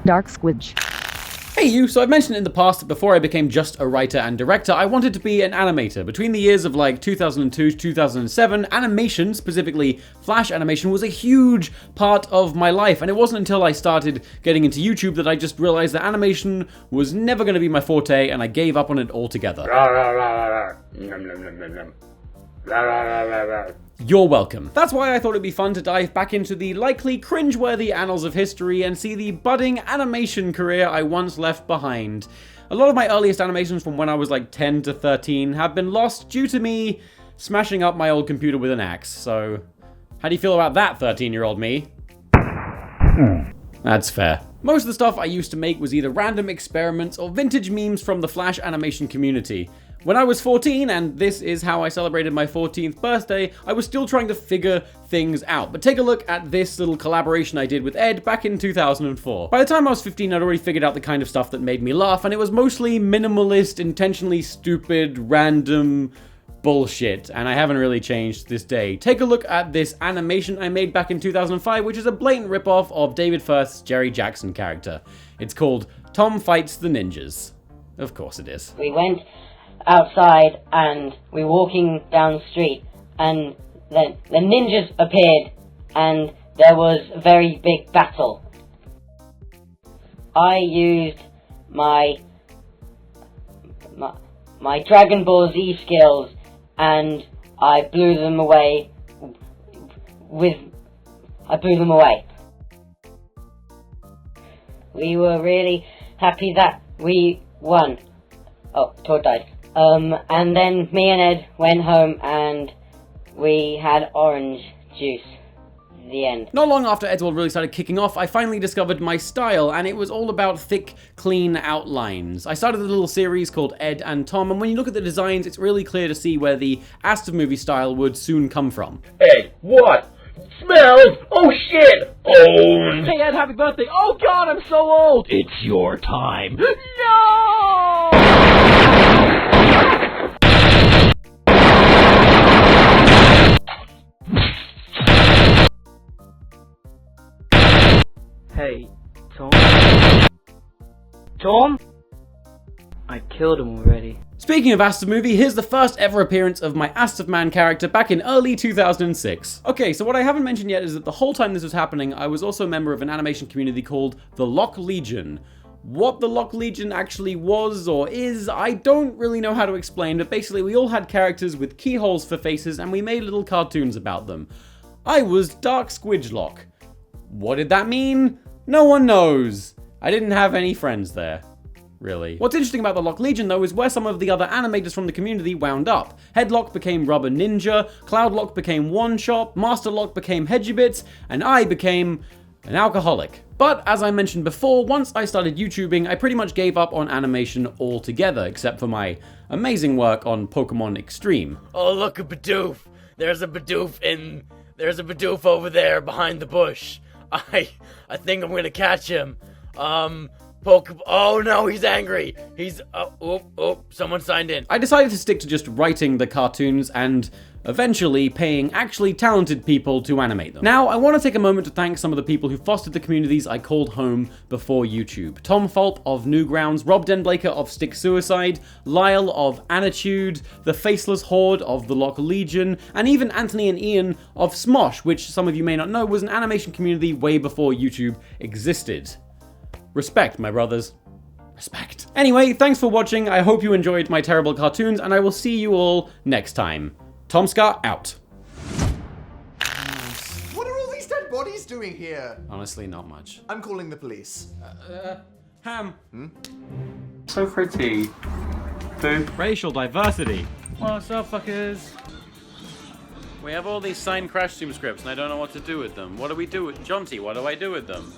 Dark Squidge. Hey you, so I've mentioned in the past that before I became just a writer and director, I wanted to be an animator. Between the years of like 2002 to 2007, animation, specifically Flash animation, was a huge part of my life. And it wasn't until I started getting into YouTube that I just realized that animation was never going to be my forte, and I gave up on it altogether. You're welcome. That's why I thought it'd be fun to dive back into the likely cringeworthy annals of history and see the budding animation career I once left behind. A lot of my earliest animations from when I was like 10 to 13 have been lost due to me smashing up my old computer with an axe. So, how do you feel about that, 13-year-old me? That's fair. Most of the stuff I used to make was either random experiments or vintage memes from the Flash animation community. When I was 14, and this is how I celebrated my 14th birthday, I was still trying to figure things out. But take a look at this little collaboration I did with Ed back in 2004. By the time I was 15, I'd already figured out the kind of stuff that made me laugh, and it was mostly minimalist, intentionally stupid, random bullshit, and I haven't really changed to this day. Take a look at this animation I made back in 2005, which is a blatant ripoff of David Firth's Jerry Jackson character. It's called Tom Fights the Ninjas. Of course it is. We went outside and we were walking down the street, and then the ninjas appeared and there was a very big battle. I used my Dragon Ball Z skills and I blew them away. We were really happy that we won. Oh, Todd died. And then me and Ed went home and we had orange juice. The end. Not long after Ed's World really started kicking off, I finally discovered my style, and it was all about thick, clean outlines. I started a little series called Ed and Tom, and when you look at the designs, it's really clear to see where the Astor movie style would soon come from. Hey, what? Smells? Oh shit! Oh! Hey Ed, happy birthday! Oh god, I'm so old! It's your time. No! Hey, Tom? Tom? I killed him already. Speaking of Astor movie, here's the first ever appearance of my Astor Man character back in early 2006. Okay, so what I haven't mentioned yet is that the whole time this was happening, I was also a member of an animation community called the Lock Legion. What the Lock Legion actually was or is, I don't really know how to explain, but basically we all had characters with keyholes for faces and we made little cartoons about them. I was Dark Squidge Lock. What did that mean? No one knows. I didn't have any friends there. Really. What's interesting about the Lock Legion, though, is where some of the other animators from the community wound up. Headlock became Rubber Ninja, Cloudlock became One Shop, Master Lock became Hedgibits, and I became an alcoholic. But, as I mentioned before, once I started YouTubing, I pretty much gave up on animation altogether, except for my amazing work on Pokemon Extreme. Oh, look, a Bidoof. There's a Bidoof over there behind the bush. I think I'm gonna catch him. Oh no, he's angry. He's, someone signed in. I decided to stick to just writing the cartoons and eventually paying actually talented people to animate them. Now, I want to take a moment to thank some of the people who fostered the communities I called home before YouTube. Tom Fulp of Newgrounds, Rob Denblaker of Stick Suicide, Lyle of Anitude, the Faceless Horde of the Lock Legion, and even Anthony and Ian of Smosh, which some of you may not know was an animation community way before YouTube existed. Respect, my brothers. Respect. Anyway, thanks for watching. I hope you enjoyed my terrible cartoons, and I will see you all next time. TomSka out. What are all these dead bodies doing here? Honestly, not much. I'm calling the police. Ham. So pretty. Boo. Racial diversity. What's up, fuckers? We have all these signed Crash Team scripts, and I don't know what to do with them. What do we do with Jonty? What do I do with them?